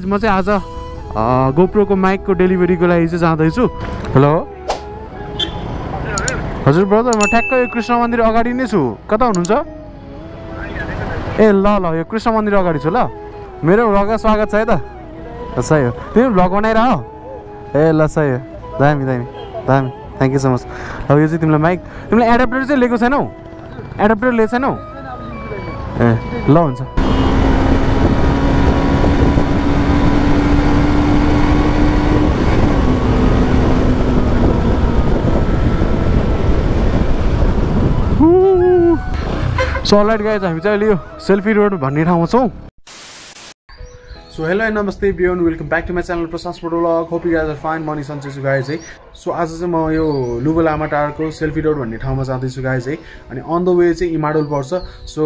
म चाहिँ आज GoPro को माइक को डेलिभरीको लागि चाहिँ जाँदैछु। हेलो हजुर ब्रदर, म ठ्याक्कै यो कृष्ण मन्दिर अगाडि नै छु। कता हुनुहुन्छ? ए ल ल, यो कृष्ण मन्दिर अगाडि छु ल। मेरो भ्लगमा स्वागत छ है त। सही हो, तिमी भ्लग बनाइरह। ए ल सही हो, दामी दामी दामी, थ्याङ्क यू सो मच। अब यो चाहिँ तिमीलाई माइक, तिमीले एडाप्टर चाहिँ लिएको छैनौ? एडाप्टर लिएको छैनौ? ए ल हुन्छ। सो अलराइट गाइज, हामी चाहिँ अहिले यो सेल्फी रोड भन्ने ठाउँमा छौँ। सो हेलो एन्ड नमस्ते everyone, welcome back to my channel Prashant Motovlog. Hope you guys are fine. मनी सन्चै छु गाइज है। सो आज चाहिँ म यो लामाटारको सेल्फी रोड भन्ने ठाउँमा जाँदैछु गाइज है। अनि अन द वे चाहिँ इमाडोल पर्छ। सो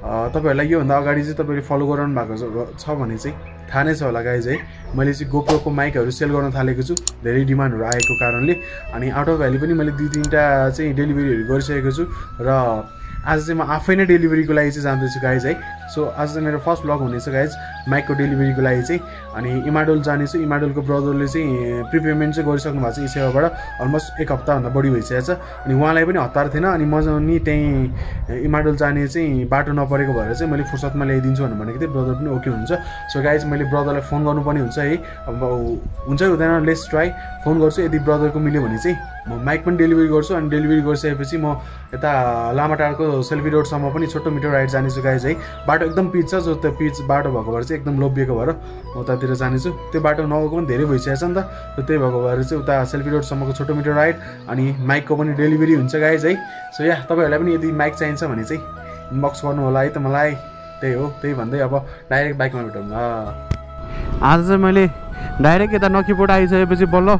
तपाईँहरूलाई योभन्दा अगाडि चाहिँ तपाईँले फलो गराउनु भएको छ भने चाहिँ थाहा नै छ होला गाइज है। मैले चाहिँ GoPro को माइकहरू सेल गर्न थालेको छु, धेरै डिमान्डहरू आएको कारणले। अनि आउट अफ भ्याली पनि मैले 2-3टा चाहिँ डेलिभरीहरू गरिसकेको छु र आज चाहिँ म आफै नै डेलिभरीको लागि चाहिँ जाँदैछु गाइज है। सो आज चाहिँ मेरो फर्स्ट ब्लग हुनेछ गाइज माइकको डेलिभरीको लागि चाहिँ। अनि इमाडोल जानेछु। इमाडोलको ब्रदरले चाहिँ प्रिपेमेन्ट चाहिँ गरिसक्नु भएको छ eSewaबाट। अलमोस्ट 1 हप्ताभन्दा बढी भइसकेको छ। अनि उहाँलाई पनि हतार थिएन। अनि म नि त्यहीँ इमाडोल जाने चाहिँ बाटो नपरेको भएर चाहिँ मैले फुर्सदमा ल्याइदिन्छु भनेको थिएँ। ब्रदर पनि ओके हुन्छ। सो गाइज मैले ब्रदरलाई फोन गर्नुपर्ने हुन्छ है। अब हुन्छ हुँदैन, लेट्स ट्राई। फोन गर्छु, यदि ब्रदरको मिल्यो भने चाहिँ म माइक पनि डेलिभरी गर्छु। अनि डेलिभरी गरिसकेपछि म यता लामाटारको सेल्फी रोडसम्म पनि छोटो मिठो राइड जानेछु गाइज है। बाटो एकदम पिच छ, जो त्यो पिच बाटो भएको भएर चाहिँ एकदम लोभिएको भएर म उतातिर जानेछु। त्यो बाटो नगएको पनि धेरै भइसकेको छ नि त, त्यही भएको भएर चाहिँ उता सेल्फी रोडसम्मको छोटो मिठो राइड अनि माइकको पनि डेलिभरी हुन्छ गाइज है। सो या तपाईँहरूलाई पनि यदि माइक चाहिन्छ भने चाहिँ इनबक्स गर्नु होला है त मलाई। त्यही हो, त्यही भन्दै अब डाइरेक्ट बाइकमा भेटौँ। आज चाहिँ मैले डाइरेक्ट यता नखीपोट आइसकेपछि बल्ल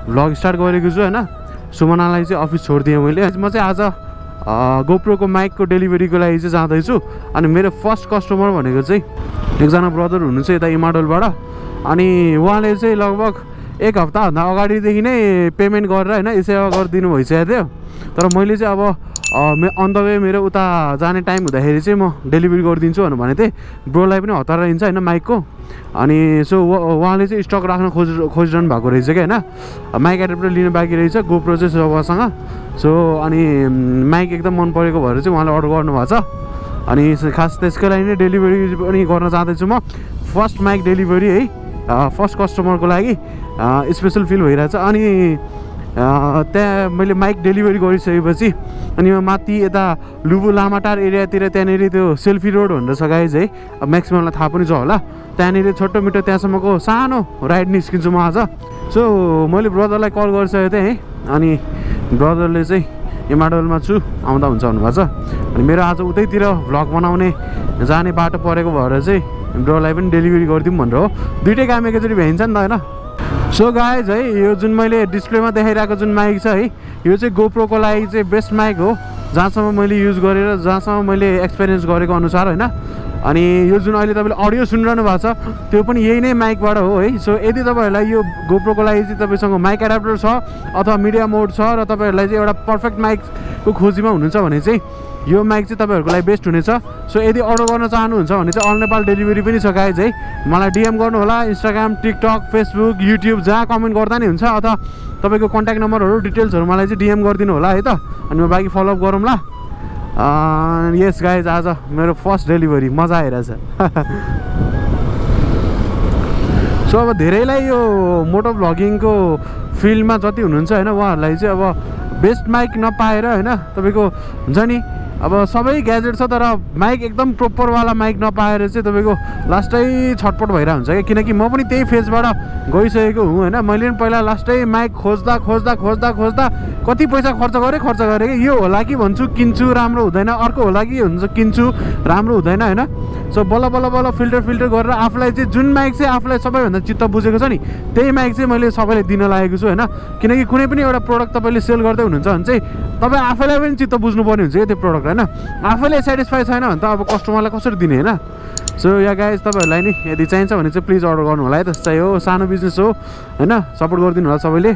भ्लग स्टार्ट गरेको छु होइन। सुमनालाई चाहिँ अफिस छोडिदिएँ मैले। म चाहिँ आज GoPro को माइकको डेलिभरीको लागि चाहिँ जाँदैछु। अनि मेरो फर्स्ट कस्टमर भनेको चाहिँ एकजना ब्रदर हुनुहुन्छ यता इमाडोलबाट। अनि उहाँले चाहिँ लगभग 1 हप्ताभन्दा अगाडिदेखि नै पेमेन्ट गरेर होइन eSewa गरिदिनु भइसकेको थियो। तर मैले चाहिँ अब अन द वे मेरो उता जाने टाइम हुँदाखेरि चाहिँ म डेलिभरी गरिदिन्छु भनेको थिएँ। ब्रोलाई पनि हतार रहन्छ होइन माइकको। अनि सो उहाँले चाहिँ स्टक राख्न खोजिरहनु भएको रहेछ क्या होइन। माइक एडाप्टर लिनु बाँकी रहेछ, GoPro चाहिँ उहाँसँग। सो अनि माइक एकदम मन परेको भएर चाहिँ उहाँले अर्डर गर्नुभएको छ। अनि खास त्यसको लागि नै डेलिभरी पनि गर्न जाँदैछु म। फर्स्ट माइक डेलिभरी है, फर्स्ट कस्टमरको लागि स्पेसल फिल भइरहेछ। अनि त्यहाँ मैले माइक डेलिभरी गरिसकेपछि अनि म माथि यता लामाटार एरियातिर त्यहाँनिर त्यो सेल्फी रोड भनेर छ गाइज है। अब म्याक्सिममलाई थाहा पनि छ होला। त्यहाँनिर छोटो मिठो त्यहाँसम्मको सानो राइड निस्किन्छु म आज। सो मैले ब्रदरलाई कल गरिसकेको थिएँ है। अनि ब्रदरले चाहिँ इमाडोलमा छु, आउँदा हुन्छ भन्नुभएको छ। अनि मेरो आज उतैतिर भ्लग बनाउने जाने बाटो परेको भएर चाहिँ ब्रोलाई पनि डेलिभरी गरिदिउँ भनेर हो। दुइटै काम एकैचोटि भ्याइन्छ नि त होइन। सो गाइज है, यो जुन मैले डिस्प्लेमा देखाइरहेको जुन माइक छ है, यो चाहिँ GoPro को लागि चाहिँ बेस्ट माइक हो जहाँसम्म मैले युज गरेर, जहाँसम्म मैले एक्सपिरियन्स गरेको अनुसार होइन। अनि यो जुन अहिले तपाईँले अडियो सुनिरहनु भएको छ त्यो पनि यही नै माइकबाट हो है। सो यदि तपाईँहरूलाई यो GoPro को लागि चाहिँ तपाईँसँग माइक एडाप्टर छ अथवा मिडिया मोड छ र तपाईँहरूलाई चाहिँ एउटा पर्फेक्ट माइकको खोजीमा हुनुहुन्छ भने चाहिँ यो माइक चाहिँ तपाईँहरूको लागि बेस्ट हुनेछ। सो यदि अर्डर गर्न चाहनुहुन्छ भने चाहिँ अल नेपाल डेलिभरी पनि छ गाइज है। मलाई DM गर्नु होला, इन्स्टाग्राम, टिकटक, फेसबुक, युट्युब जहाँ कमेन्ट गर्दा नि हुन्छ। अथवा तपाईँको कन्ट्याक्ट नम्बरहरू डिटेल्सहरू मलाई चाहिँ DM गरिदिनु होला है त। अनि म बाँकी फलोअप गरौँला। यस गाइज, आज मेरो फर्स्ट डेलिभरी मजा आइरहेछ। सो अब धेरैलाई यो मोटो भ्लगिङको फिल्डमा जति हुनुहुन्छ होइन उहाँहरूलाई चाहिँ अब बेस्ट माइक नपाएर होइन तपाईँको हुन्छ नि अब सबै ग्याजेट छ तर माइक एकदम प्रोपरवाला माइक नपाएर चाहिँ तपाईँको लास्टै छटपट भइरहेको हुन्छ क्या। किनकि म पनि त्यही फेजबाट गइसकेको हुँ होइन। मैले पनि पहिला लास्टै माइक खोज्दा कति पैसा खर्च गरेँ कि यो होला कि भन्छु किन्छु राम्रो हुँदैन, अर्को होला कि हुन्छ किन्छु राम्रो हुँदैन होइन। सो बल्ल फिल्टर गरेर आफूलाई चाहिँ जुन माइक चाहिँ आफूलाई सबैभन्दा चित्त बुझेको छ नि त्यही माइक चाहिँ मैले सबैलाई दिन लागेको छु होइन। किनकि कुनै पनि एउटा प्रोडक्ट तपाईँले सेल गर्दै हुनुहुन्छ भने चाहिँ तपाईँ आफैलाई पनि चित्त बुझ्नुपर्ने हुन्छ क्या त्यो प्रोडक्ट होइन। आफैले सेटिस्फाई छैन भने त अब कस्टमरलाई कसरी दिने होइन। सो या गाइज, तपाईँहरूलाई नि यदि चाहिन्छ भने चाहिँ प्लिज अर्डर गर्नु होला है। त्यस्तै हो, सानो बिजनेस हो होइन, सपोर्ट गरिदिनु होला सबैले।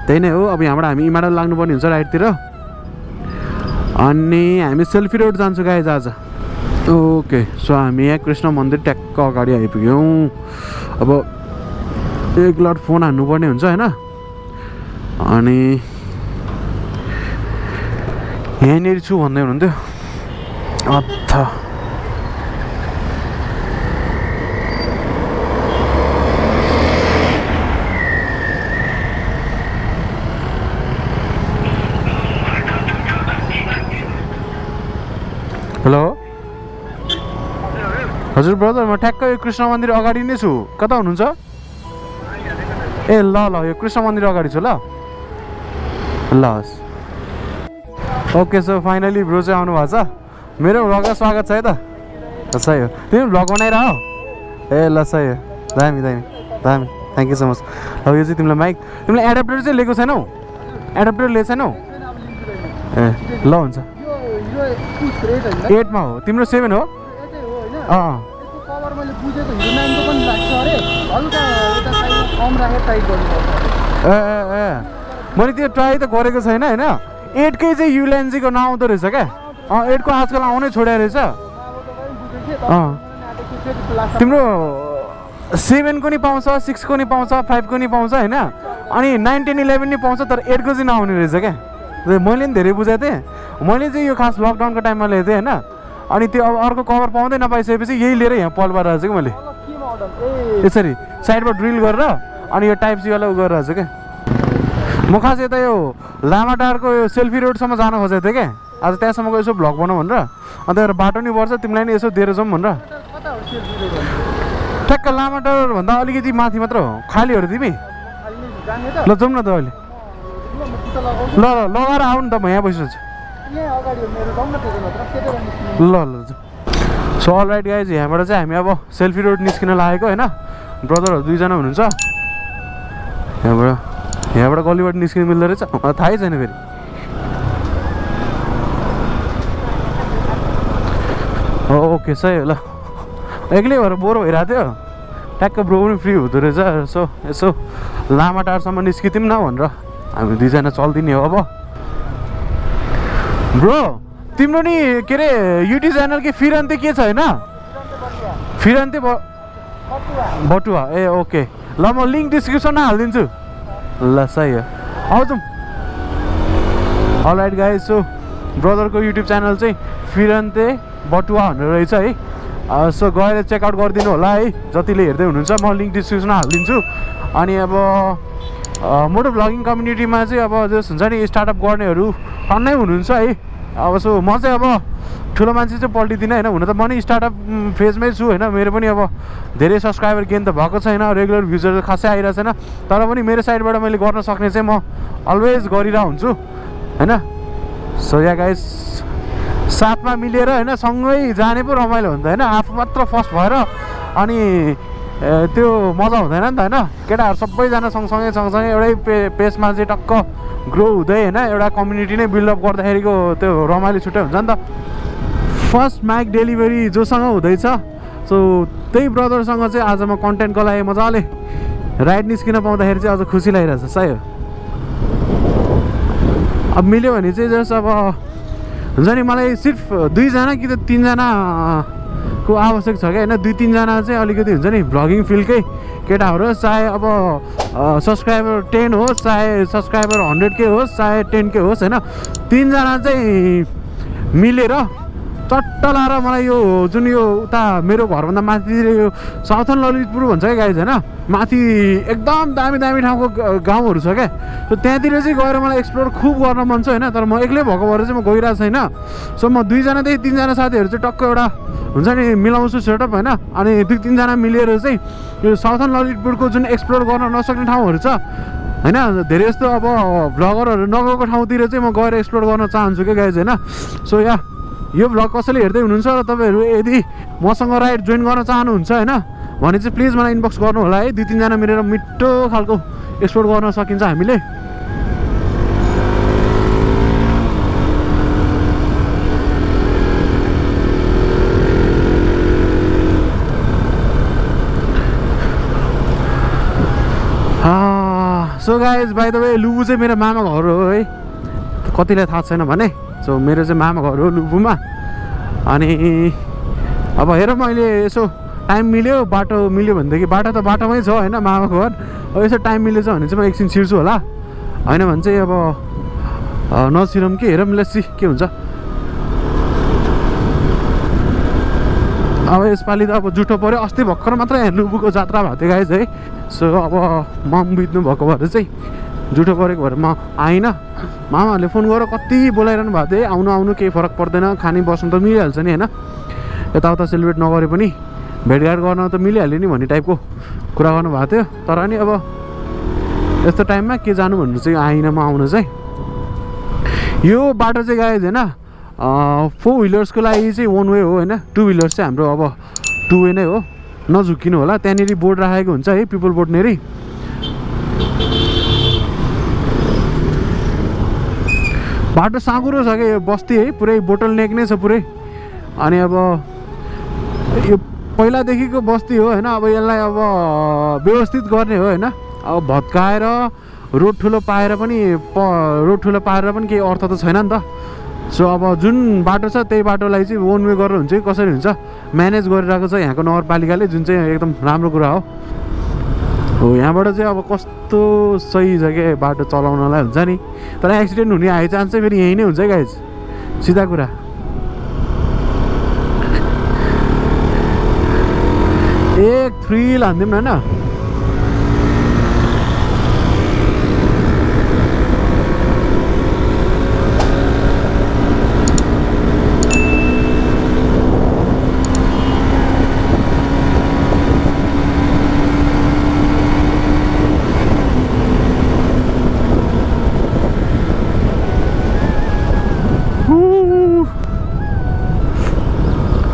त्यही नै हो। अब यहाँबाट हामी इमाडोल लाग्नुपर्ने हुन्छ राइडतिर। अनि हामी सेल्फी रोड जान्छौँ गाइज आज। ओके सो हामी यहाँ कृष्ण मन्दिर ट्याक्क अगाडि आइपुग्यौँ। अब एक लट फोन हान्नुपर्ने हुन्छ होइन। अनि यहाँनिर छु भन्दै हुनुहुन्थ्यो। अच्छा हेलो हजुर ब्रदर, म ठ्याक्क यो कृष्ण मन्दिर अगाडि नै छु। कता हुनुहुन्छ? ए ल ल, यो कृष्ण मन्दिर अगाडि छु ल। ल हस्। ओके सो फाइनली ब्रो चाहिँ आउनु भएको छ। मेरो भ्लगमा स्वागत छ है त। सही हो, तिमी भ्लग बनाइरह। ए ल सही हो, दामी दामी दामी, थ्याङ्क यू सो मच। अब यो चाहिँ तिमीलाई माइक, तिमीले एडाप्टर चाहिँ लिएको छैनौ? एडाप्टर लिएको छैनौ? ए ल हुन्छ। 8 मा हो, तिम्रो 7 हो? अँ ए मैले त्यो ट्राई त गरेको छैन होइन। 8 कै चाहिँ युलेन्जीको नआउँदो रहेछ क्या। 8 को आजकल आउनै छोड्यो रहेछ। तिम्रो 7 को नि पाउँछ, 6 को नि पाउँछ, 5 को नि पाउँछ होइन। अनि 9, 10, 11 नि पाउँछ, तर 8 को चाहिँ नआउने रहेछ क्या। मैले पनि धेरै बुझाएको थिएँ। मैले चाहिँ यो खास लकडाउनको टाइममा लिएको थिएँ होइन। अनि त्यो अब अर्को कभर पाउँदै नपाइसकेपछि यही लिएर यहाँ पल पारेर चाहिँ मैले यसरी साइडबाट ड्रिल गरेर अनि यो टाइप सीवाला उ गरेर चाहिँ क्या। म खास यता यो लामाटारको यो सेल्फी रोडसम्म जान खोजेको थिएँ क्या। आज त्यहाँसम्मको यसो भ्लग बनाऊ भनेर। अन्त एउटा बाटो नि पर्छ, तिमीलाई नि यसो दिएर जाउँ भनेर। ठ्याक्क लामाटारभन्दा अलिकति माथि मात्र हो। खाली हो र तिमी? ल जाउँ न त अहिले। ल ल लगाएर आऊ नि त, म यहाँ बसिरहेको छु। ल ल सो अलराइट गाइज, यहाँबाट चाहिँ हामी अब सेल्फी रोड निस्किन लागेको होइन। ब्रदरहरू 2 जना हुनुहुन्छ। यहाँबाट गल्लीबाट निस्किनु मिल्दो रहेछ, थाहै छैन फेरि। ओके सही हो ल। एक्लै भएर बोर भइरहेको थियो, ट्याक्क ब्रो पनि फ्री हुँदो रहेछ। यसो लामाटारसम्म निस्किदिउँ न भनेर हामी 2 जना चल्दिने हो अब। ब्रो तिम्रो नि के अरे युट्युब च्यानल के फिरन्ते के छ होइन? फिरन्ते बटुवा। ए ओके ल, म लिङ्क डिस्क्रिप्सनमा हालिदिन्छु। ल सही हो, आउँछौँ। अलराइट गाइज, सो ब्रदरको युट्युब च्यानल चाहिँ फिरन्ते बटुवा भनेर रहेछ है। सो गएर चेकआउट गरिदिनु होला है, जतिले हेर्दै हुनुहुन्छ। म लिङ्क डिस्क्रिप्सनमा हालिदिन्छु। अनि अब मोटो भ्लगिङ कम्युनिटीमा चाहिँ अब जस हुन्छ नि स्टार्टअप गर्नेहरू टन्नै हुनुहुन्छ है। अब सो म चाहिँ अब ठुलो मान्छे चाहिँ पल्टिदिनँ होइन। हुन त म नि स्टार्टअप फेजमै छु होइन। मेरो पनि अब धेरै सब्सक्राइबर गेन त भएको छैन, रेगुलर भ्युजहरू खासै आइरहेको छैन। तर पनि मेरो साइडबाट मैले गर्न सक्ने चाहिँ म अलवेज गरिरहेको हुन्छु होइन। सो या गाइस, साथमा मिलेर होइन सँगै जाने पो रमाइलो हुन्छ होइन। आफू मात्र फर्स्ट भएर अनि त्यो मजा हुँदैन नि त होइन। केटाहरू सबैजना सँगसँगै एउटै पेसमा चाहिँ टक्क ग्रो हुँदै होइन एउटा कम्युनिटी नै बिल्डअप गर्दाखेरिको त्यो रमाइलो छुट्टै हुन्छ नि त। फर्स्ट माइक डेलिभरी जोसँग हुँदैछ। सो त्यही ब्रदरसँग चाहिँ आज म कन्टेन्टको लागि मजाले राइड निस्किन पाउँदाखेरि चाहिँ अझ खुसी लागिरहेछ। सही हो, अब मिल्यो भने चाहिँ जस्ट अब हुन्छ नि मलाई सिर्फ 2 जना कि त 3 जना को आवश्यक छ क्या होइन। 2-3 जना चाहिँ अलिकति हुन्छ नि भ्लगिङ फिल्डकै केटाहरू होस्, चाहे अब सब्सक्राइबर 10 होस्, चाहे सब्सक्राइबर 100K होस्, चाहे 10K होस् होइन। 3 जना चाहिँ मिलेर चट्ट लाएर मलाई यो जुन यो उता मेरो घरभन्दा माथितिर यो साउथर्न ललितपुर भन्छ क्या गाइज होइन। माथि एकदम दामी दामी ठाउँको गाउँहरू छ क्या। सो त्यहाँतिर चाहिँ गएर मलाई एक्सप्लोर खुब गर्न मन छ होइन। तर म एक्लै भएको भएर चाहिँ म गइरहेको छैन। सो म 2 जनादेखि 3 जना साथीहरू चाहिँ टक्क एउटा हुन्छ नि मिलाउँछु सेटअप होइन। अनि 2-3 जना मिलेर चाहिँ यो साउथर्न ललितपुरको जुन एक्सप्लोर गर्न नसक्ने ठाउँहरू छ होइन, धेरै जस्तो अब भ्लगरहरू नगएको ठाउँतिर चाहिँ म गएर एक्सप्लोर गर्न चाहन्छु क्या गाइज होइन। सो या यो भ्लग कसैले हेर्दै हुनुहुन्छ र तपाईँहरू यदि मसँग राइड जोइन गर्न चाहनुहुन्छ होइन भने चाहिँ प्लिज मलाई इनबक्स गर्नु होला है। 2-3 जना मिलेर मिठो खालको एक्सप्लोर गर्न सकिन्छ हामीले। So guys by the way, लुबु चाहिँ मेरो मामा घर हो है, कतिलाई थाहा छैन भने। सो मेरो चाहिँ मामा घर हो लुबुमा। अनि अब हेर मैले यसो टाइम मिल्यो बाटो मिल्यो भनेदेखि बाटो त बाटोमै छ होइन मामाको घर अब यसो टाइम मिलेछ भने चाहिँ म एकछिन छिर्छु होला होइन भने चाहिँ अब नछिरौँ कि हेरौँ लेट्स सी के हुन्छ अब यसपालि त अब जुठो पऱ्यो अस्ति भर्खर मात्र यहाँ लुबुको जात्रा भएको थियो गाइज है सो अब मम बित्नु भएको भएर चाहिँ जुठो परेको भएर म आइनँ मामाहरूले फोन गरेर कति बोलाइरहनु भएको थियो आउनु आउनु केही फरक पर्दैन खाने बस्नु त मिलिहाल्छ नि होइन यताउता सेलिब्रेट नगरे पनि भेटघाट गर्न त मिलिहाल्यो नि भन्ने टाइपको कुरा गर्नुभएको थियो तर नि अब यस्तो टाइममा के जानु भनेर चाहिँ आइनँ म आउनु चाहिँ यो बाटो चाहिँ गाइज होइन 4 व्हिलर्सको लागि चाहिँ 1 वे हो होइन 2 व्हिलर्स चाहिँ हाम्रो अब 2 वे नै हो नझुक्किनु होला त्यहाँनिर बोर्ड राखेको हुन्छ है पिपल बोर्ड नेरी बाटो साँगुरो छ क्या यो बस्ती है पुरै बोटल नेक नै छ पुरै अनि अब यो पहिलादेखिको बस्ती हो होइन अब यसलाई अब व्यवस्थित गर्ने हो होइन अब भत्काएर रोड ठुलो पाएर पनि केही अर्थ त छैन नि त सो अब जुन बाटो छ त्यही बाटोलाई चाहिँ 1 वे गरेर हुन्छ कि कसरी हुन्छ म्यानेज गरिरहेको छ यहाँको नगरपालिकाले जुन चाहिँ एकदम राम्रो कुरा हो यहाँबाट चाहिँ अब कस्तो सही छ क्या बाटो चलाउनलाई हुन्छ नि तर एक्सिडेन्ट हुने हाई चान्स चाहिँ फेरि यहीँ नै हुन्छ है गाइज सिधा कुरा एक थ्रिल हान्दिउँ न होइन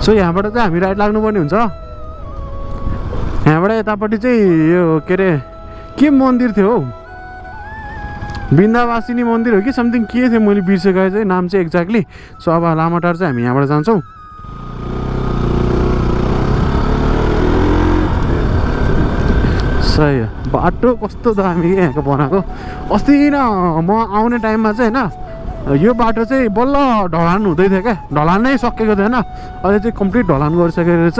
सो यहाँबाट चाहिँ हामी राइट लाग्नुपर्ने हुन्छ यहाँबाट यतापट्टि चाहिँ यो के अरे के मन्दिर थियो हौ वृन्दावासिनी मन्दिर हो कि समथिङ के थियो मैले बिर्सेको चाहिँ नाम चाहिँ एक्ज्याक्टली सो अब लामाटार चाहिँ हामी यहाँबाट जान्छौँ सही हो बाटो कस्तो दामी यहाँको बनाएको अस्ति न म आउने टाइममा चाहिँ होइन यो बाटो चाहिँ बल्ल ढलान हुँदै थियो क्या ढलान नै सकेको थिएन अहिले चाहिँ कम्प्लिट ढलान गरिसकेको रहेछ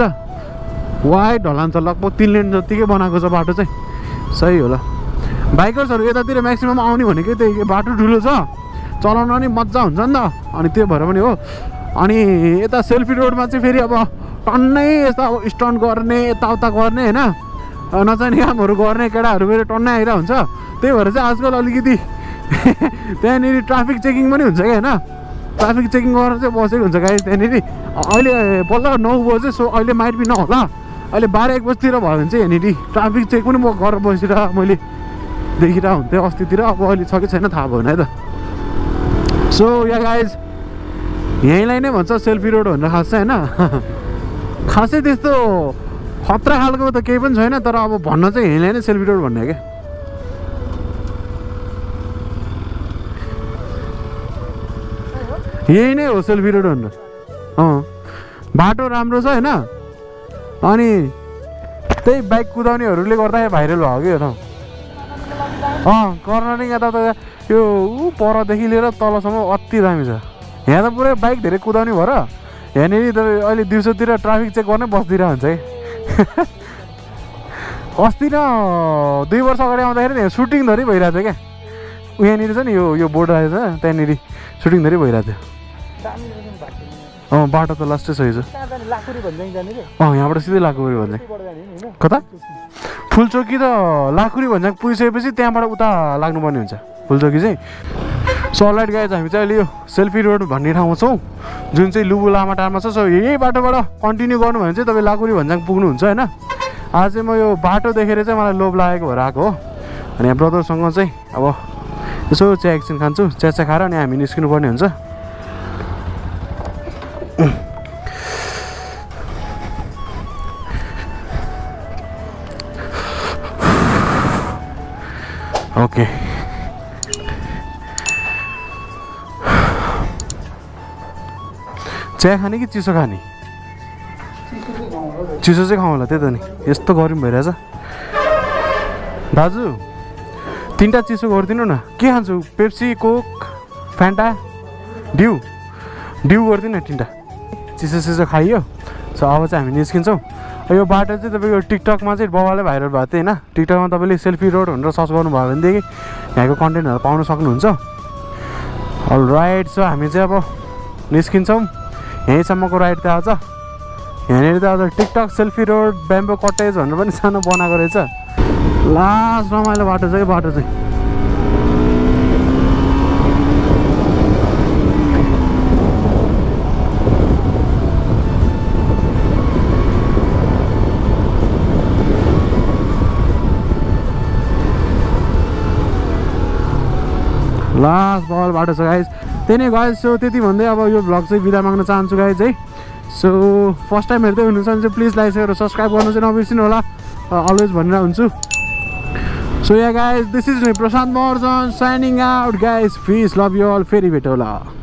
वाइड ढलान छ लगभग 3 लेन जतिकै बनाएको छ बाटो चाहिँ सही होला बाइकर्सहरू यतातिर म्याक्सिमम आउने भनेको त्यही बाटो ठुलो छ चलाउन नि मजा हुन्छ नि त अनि त्यो भएर पनि हो अनि यता सेल्फी रोडमा चाहिँ फेरि अब टन्नै यस्तो अब स्टन्ट गर्ने यताउता गर्ने होइन नचाहिने कामहरू गर्ने केटाहरू फेरि टन्नै आइरहेको हुन्छ त्यही भएर चाहिँ आजकल अलिकति त्यहाँनिर ट्राफिक चेकिङ पनि हुन्छ क्या होइन ट्राफिक चेकिङ गरेर चाहिँ बसेको हुन्छ गाडी त्यहाँनिर अहिले बल्ल 9 बजे सो अहिले माइट बी नहोला अहिले 12-1 बजीतिर भयो भने चाहिँ यहाँनिर ट्राफिक चेक पनि म गरेर बसेर मैले देखिरहेको हुन्थेँ अस्तितिर अब अहिले छ कि छैन थाहा भएन है त सो या गाइज यहीँलाई नै भन्छ सेल्फी रोड भनेर खास चाहिँ होइन खासै त्यस्तो खतरा खालको त केही पनि छैन तर अब भन्न चाहिँ यहीँलाई नै सेल्फी रोड भन्ने क्या यही नै हो सेल्फी रोड भनेर बाटो राम्रो छ होइन अनि त्यही बाइक कुदाउनेहरूले गर्दा भाइरल भयो कि यो ठाउँ कर्नरिङ यता त यो परदेखि लिएर तलसम्म अति दामी छ यहाँ त पुरै बाइक धेरै कुदाउने भएर यहाँनिर त अहिले दिउँसोतिर ट्राफिक चेक गर्नै बस्दिरहेको हुन्छ है अस्ति न 2 वर्ष अगाडि आउँदाखेरि सुटिङ धरि भइरहेको थियो क्या यहाँनिर छ नि यो बोर्ड आएछ त्यहाँनिर सुटिङ धरि भइरहेको थियो बाटो त लास्टै सही छ यहाँबाट सिधै लाकुरी भन्ज्याङ कता फुलचोकी त लाकुरी भन्ज्याङ पुगिसकेपछि त्यहाँबाट उता लाग्नुपर्ने हुन्छ फुलचोकी चाहिँ सो अलराइट गाइज हामी चाहिँ अहिले यो सेल्फी रोड भन्ने ठाउँमा छौँ जुन चाहिँ लुबु लामाटारमा छ सो यही बाटोबाट कन्टिन्यू गर्नु भने चाहिँ तपाईँ लाकुरी भन्ज्याङ पुग्नुहुन्छ होइन आज चाहिँ म यो बाटो देखेर चाहिँ मलाई लोभ लागेको भएर आएको हो अनि यहाँ ब्रदरसँग चाहिँ अब यसो चिया एकछिन खान्छु चिया खाएर अनि हामी निस्किनु पर्ने हुन्छ ओके चिया खाने कि चिसो खाने चिसो चाहिँ खाउँ होला त्यही त नि यस्तो गरम भइरहेछ दाजु 3टा चिसो गरिदिनु न के खान्छु पेप्सी कोक फ्यान्टा ड्यू गरिदिनु न 3टा चिसो खाइयो सो अब चाहिँ हामी निस्किन्छौँ। यो बाटो चाहिँ तपाईँको टिकटकमा चाहिँ बबाले भाइरल भएको थियो होइन, टिकटकमा तपाईँले सेल्फी रोड भनेर सर्च गर्नुभयो भनेदेखि यहाँको कन्टेन्टहरू पाउन सक्नुहुन्छ। अलराइट, सो हामी चाहिँ अब निस्किन्छौँ। यहीँसम्मको राइड त आज यहाँनिर त आज TikTok selfie road bamboo cottage भनेर पनि सानो बनाएको रहेछ। लास्ट रमाइलो बाटो चाहिँ लास्ट बल बाटो छ गाइज। त्यही नै गाइज। सो त्यति भन्दै अब यो भ्लग चाहिँ बिदा माग्न चाहन्छु गाइज है। सो फर्स्ट टाइम हेर्दै हुनुहुन्छ भने चाहिँ प्लिज लाइक सेयर सब्सक्राइब गर्नु चाहिँ नबिर्सिनु होला, अलवेज भनेर हुन्छु। So yeah guys, this is me Prashant Maharjan signing out guys. Please love you all, फेरि भेटौँला।